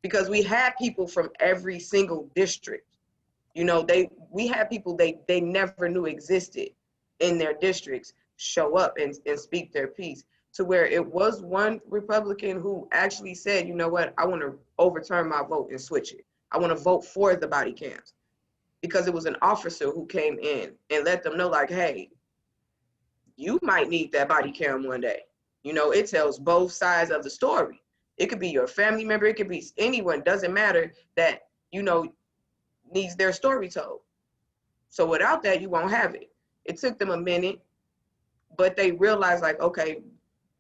Because we had people from every single district. You know, we had people they never knew existed in their districts show up and speak their piece, to where it was one Republican who actually said, you know what, I want to overturn my vote and switch it. I want to vote for the body cams, because it was an officer who came in and let them know, like, hey, you might need that body cam one day. You know, it tells both sides of the story. It could be your family member, it could be anyone, doesn't matter, that, you know, needs their story told. So without that, you won't have it. It took them a minute, but they realized, like, okay,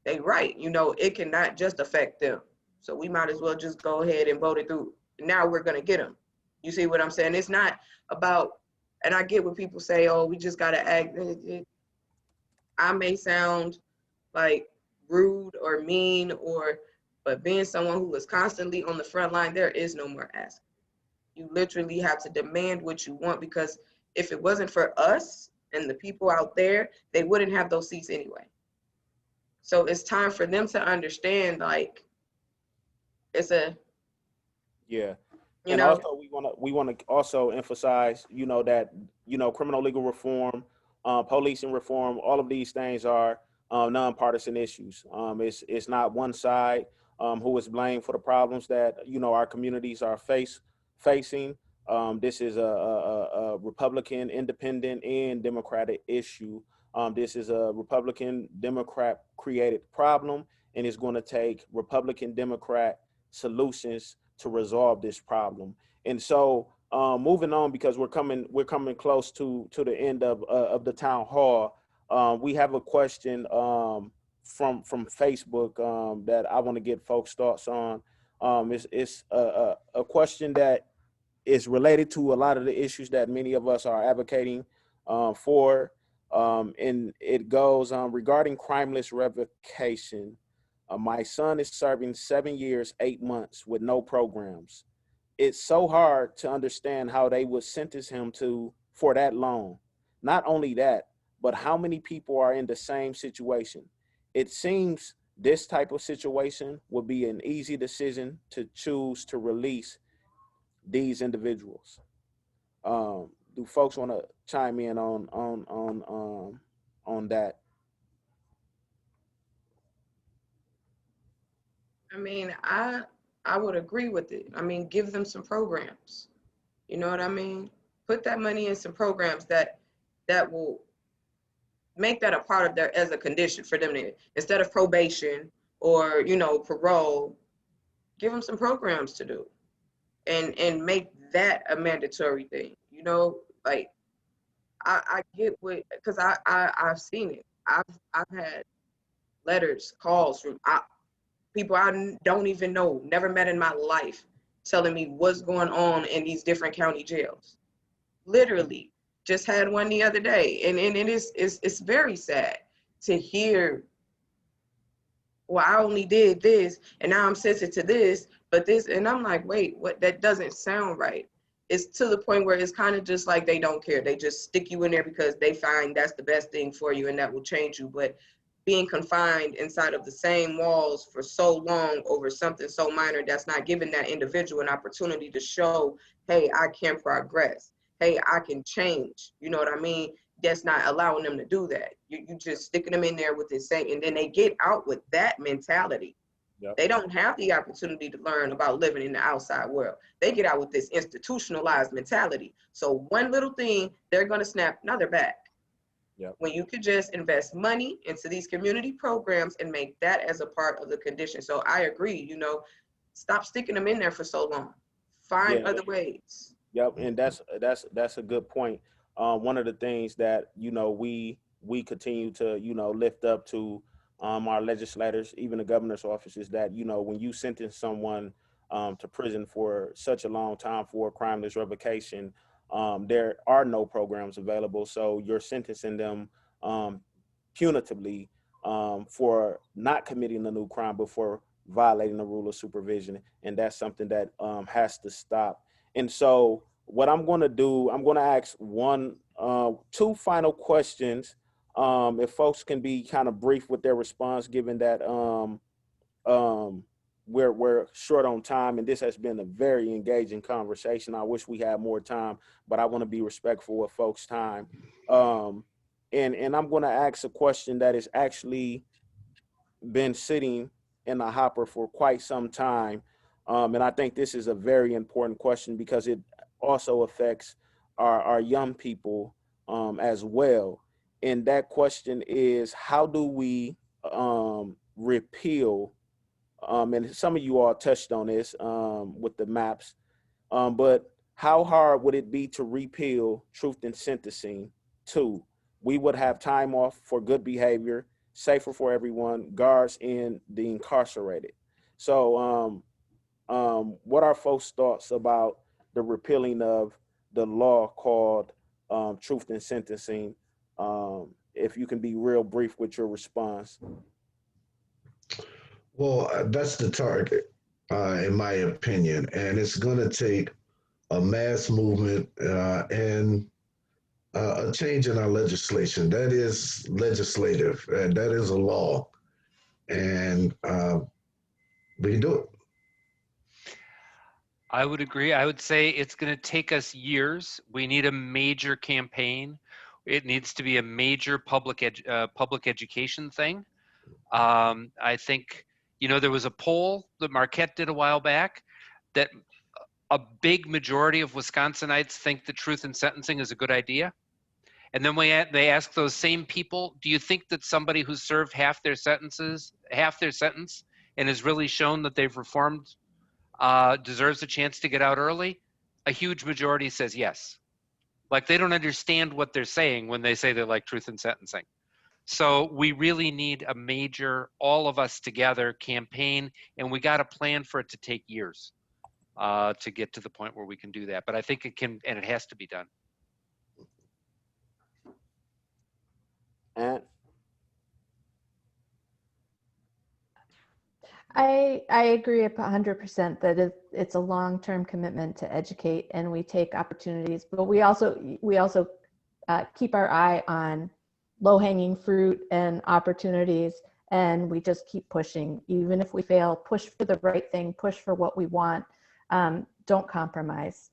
they right. You know, it cannot just affect them. So we might as well just go ahead and vote it through. Now we're going to get them. You see what I'm saying? It's not about, and I get what people say, oh, we just got to act. I may sound like rude or mean, but being someone who is constantly on the front line, there is no more asking. You literally have to demand what you want, because if it wasn't for us and the people out there, they wouldn't have those seats anyway. So it's time for them to understand, like, it's a, Yeah. you And know, also we want to also emphasize, that, criminal legal reform, policing reform, all of these things are nonpartisan issues. It's not one side who is blamed for the problems that, our communities are facing. This is a Republican, independent, and Democratic issue. This is a Republican, Democrat created problem, and it's going to take Republican, Democrat solutions to resolve this problem. And so, moving on, because we're coming close to the end of the town hall. We have a question from Facebook that I want to get folks' thoughts on. It's a question that is related to a lot of the issues that many of us are advocating for. And it goes regarding crimeless revocation. My son is serving 7 years, 8 months with no programs. It's so hard to understand how they would sentence him for that long. Not only that, but how many people are in the same situation. It seems this type of situation would be an easy decision to choose to release these individuals. Do folks want to chime in on that? I mean, I would agree with it. I mean, give them some programs. You know what I mean? Put that money in some programs that will make that a part of their, as a condition for them to, instead of probation or, parole, give them some programs to do and make that a mandatory thing. Like, I get what, because I've seen it. I've had letters, calls from people I don't even know, never met in my life, telling me what's going on in these different county jails. Literally, just had one the other day, and it's very sad to hear. Well, I only did this, and now I'm sensitive to this, but this, and I'm like, wait, what? That doesn't sound right. It's to the point where it's kind of just like they don't care. They just stick you in there because they find that's the best thing for you, and that will change you. But being confined inside of the same walls for so long over something so minor, that's not giving that individual an opportunity to show, hey, I can progress. Hey, I can change. You know what I mean? That's not allowing them to do that. You just sticking them in there with the same, and then they get out with that mentality. Yep. They don't have the opportunity to learn about living in the outside world. They get out with this institutionalized mentality. So one little thing, they're going to snap, now they're back. Yep. When you could just invest money into these community programs and make that as a part of the condition. So I agree, stop sticking them in there for so long. Find other ways. Yep, and that's a good point. One of the things that we continue to lift up to our legislators, even the governor's office, is that when you sentence someone to prison for such a long time for crimeless revocation, there are no programs available, so you're sentencing them punitively for not committing a new crime, but for violating the rule of supervision, and that's something that has to stop. And so what I'm going to do, I'm going to ask two final questions. If folks can be kind of brief with their response, given that we're short on time, and this has been a very engaging conversation. I wish we had more time, but I want to be respectful of folks' time. And I'm going to ask a question that has actually been sitting in the hopper for quite some time. And I think this is a very important question because it also affects our young people as well. And that question is, how do we repeal, and some of you all touched on this with the maps, but how hard would it be to repeal truth in sentencing? Two, we would have time off for good behavior, safer for everyone, guards in the incarcerated. So what are folks' thoughts about the repealing of the law called truth in sentencing? If you can be real brief with your response. Well, that's the target, in my opinion, and it's going to take a mass movement and a change in our legislation. That is legislative, and that is a law, and we can do it. I would agree. I would say it's going to take us years. We need a major campaign. It needs to be a major public education thing. I think, there was a poll that Marquette did a while back that a big majority of Wisconsinites think that truth in sentencing is a good idea. And then they ask those same people, do you think that somebody who's served half their sentence, and has really shown that they've reformed, deserves a chance to get out early? A huge majority says yes. Like, they don't understand what they're saying when they say they like truth in sentencing. So we really need a major, all of us together campaign, and we got to plan for it to take years to get to the point where we can do that. But I think it can, and it has to be done. And I agree 100% that it's a long-term commitment to educate, and we take opportunities, but we also keep our eye on low-hanging fruit and opportunities, and we just keep pushing. Even if we fail, push for the right thing, push for what we want. Don't compromise.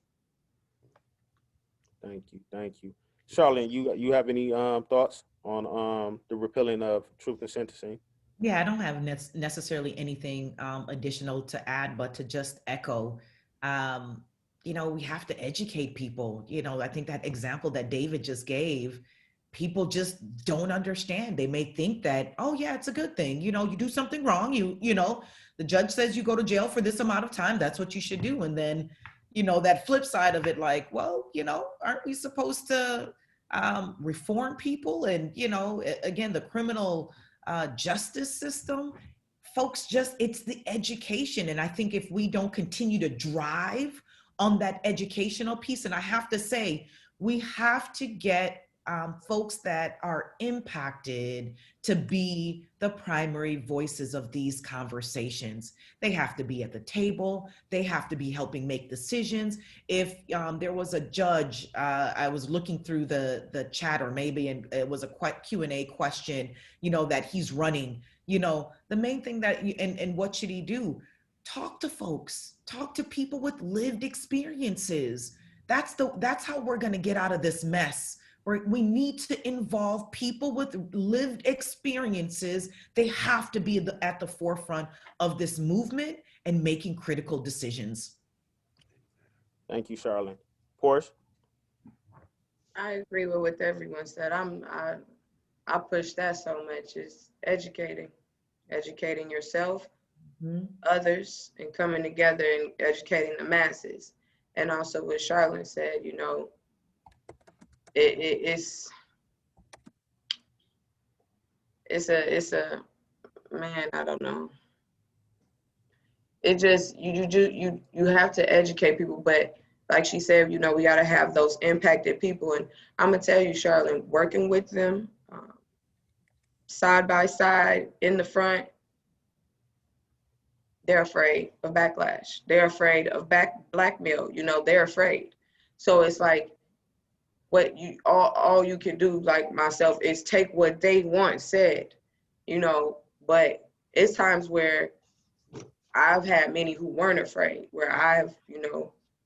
Thank you. Charlene, you have any thoughts on the repealing of truth in sentencing? Yeah, I don't have necessarily anything additional to add, but to just echo, we have to educate people. I think that example that David just gave, people just don't understand. They may think that, oh yeah, it's a good thing. You do something wrong, the judge says you go to jail for this amount of time, that's what you should do. And then, that flip side of it, like, well, aren't we supposed to reform people? And, again, the criminal justice system, folks, it's the education. And I think if we don't continue to drive on that educational piece, and I have to say, we have to get folks that are impacted to be the primary voices of these conversations. They have to be at the table. They have to be helping make decisions. If there was a judge, I was looking through the chat, or maybe it was a Q&A question, that he's running, the main thing that, and what should he do? Talk to folks, talk to people with lived experiences. That's how we're going to get out of this mess. We need to involve people with lived experiences. They have to be at the forefront of this movement and making critical decisions. Thank you, Charlene. Portia? I agree with what everyone said. I push that so much, is educating yourself, others, and coming together and educating the masses. And also what Charlene said, it's a man, I don't know. It just, you have to educate people, but like she said, we got to have those impacted people. And I'm gonna tell you, Charlene, working with them side by side in the front, they're afraid of backlash. They're afraid of blackmail. They're afraid. So it's like, what all you can do, like myself, is take what they once said, but it's times where I've had many who weren't afraid, where I've,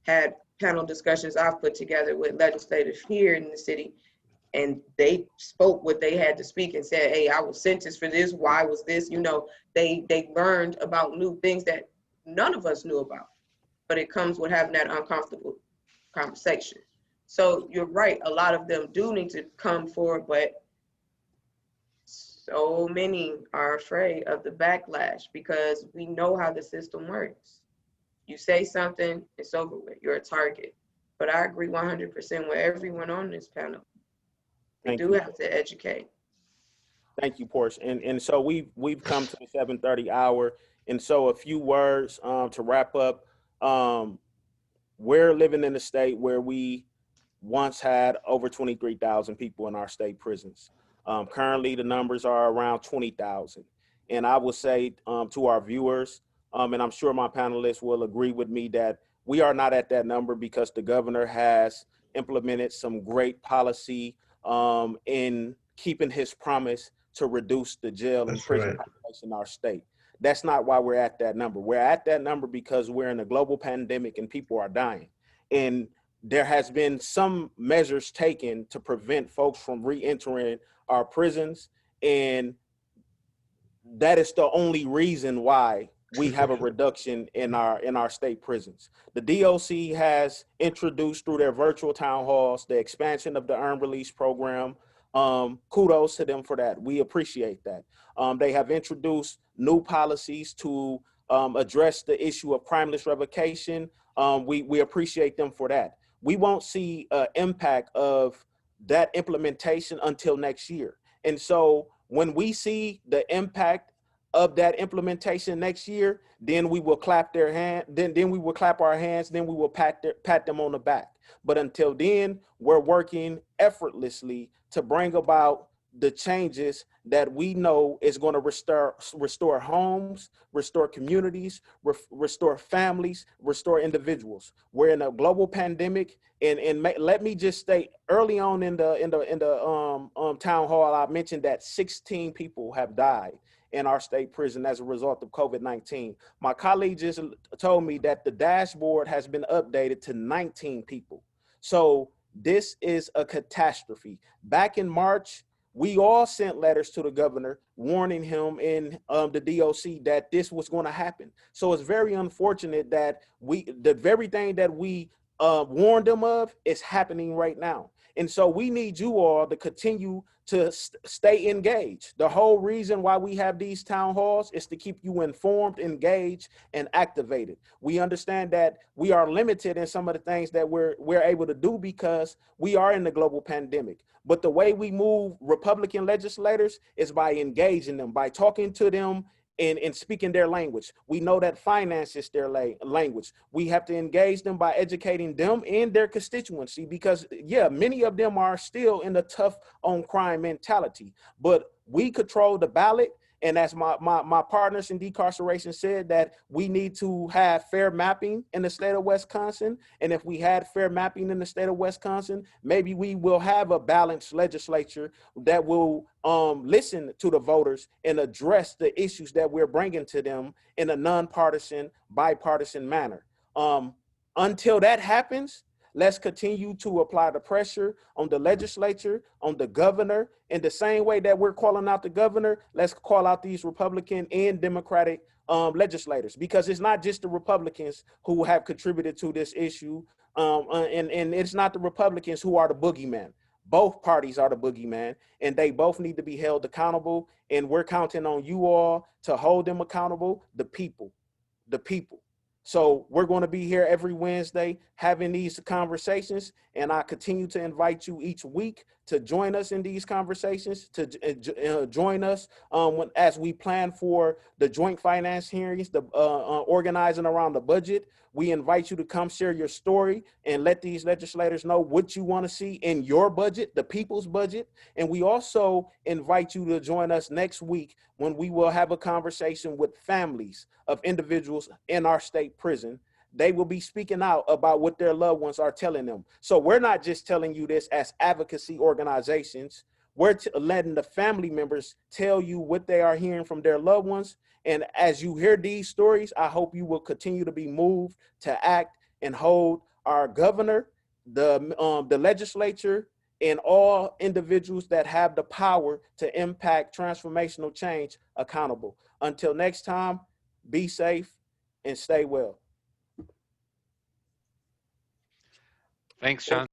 had panel discussions I've put together with legislators here in the city, and they spoke what they had to speak and said, hey, I was sentenced for this, why was this, they learned about new things that none of us knew about, but it comes with having that uncomfortable conversation. So you're right, a lot of them do need to come forward, but so many are afraid of the backlash because we know how the system works. You say something, it's over with, you're a target. But I agree 100% with everyone on this panel. We do have to educate. Thank you, Portia. And so we've come to the 7:30 hour. And so a few words to wrap up. We're living in a state where we once had over 23,000 people in our state prisons. Currently, the numbers are around 20,000. And I will say to our viewers, and I'm sure my panelists will agree with me, that we are not at that number because the governor has implemented some great policy in keeping his promise to reduce the jail and That's prison right. population in our state. That's not why we're at that number. We're at that number because we're in a global pandemic and people are dying. And there has been some measures taken to prevent folks from re-entering our prisons. And that is the only reason why we have a reduction in our state prisons. The DOC has introduced through their virtual town halls the expansion of the earned release program. Kudos to them for that. We appreciate that. They have introduced new policies to address the issue of primeless revocation. We appreciate them for that. We won't see an impact of that implementation until next year. And so when we see the impact of that implementation next year, then we will clap their hand, then we will clap our hands, then we will pat them on the back. But until then, we're working effortlessly to bring about the changes that we know is going to restore homes, restore communities, restore families, restore individuals. We're in a global pandemic, and let me just state, early on in the town hall, I mentioned that 16 people have died in our state prison as a result of COVID-19. My colleague just told me that the dashboard has been updated to 19 people. So this is a catastrophe. Back in March, we all sent letters to the governor warning him in the DOC that this was going to happen. So it's very unfortunate that the very thing that we warned them of is happening right now. And so we need you all to continue to stay engaged. The whole reason why we have these town halls is to keep you informed, engaged, and activated. We understand that we are limited in some of the things that we're able to do because we are in the global pandemic. But the way we move Republican legislators is by engaging them, by talking to them and speaking their language. We know that finance is their language. We have to engage them by educating them and their constituency because, yeah, many of them are still in the tough on crime mentality. But we control the ballot. And as my partners in decarceration said, that we need to have fair mapping in the state of Wisconsin. And if we had fair mapping in the state of Wisconsin, maybe we will have a balanced legislature that will listen to the voters and address the issues that we're bringing to them in a nonpartisan, bipartisan manner. Until that happens, let's continue to apply the pressure on the legislature, on the governor, in the same way that we're calling out the governor. Let's call out these Republican and Democratic legislators, because it's not just the Republicans who have contributed to this issue, and it's not the Republicans who are the boogeyman. Both parties are the boogeyman, and they both need to be held accountable, and we're counting on you all to hold them accountable, the people. So we're going to be here every Wednesday having these conversations, and I continue to invite you each week to join us in these conversations, to join us as we plan for the joint finance hearings, the organizing around the budget. We invite you to come share your story and let these legislators know what you want to see in your budget, the people's budget. And we also invite you to join us next week when we will have a conversation with families of individuals in our state prison. They will be speaking out about what their loved ones are telling them. So we're not just telling you this as advocacy organizations. We're letting the family members tell you what they are hearing from their loved ones. And as you hear these stories, I hope you will continue to be moved to act and hold our governor, the legislature, and all individuals that have the power to impact transformational change accountable. Until next time, be safe and stay well. Thanks, John.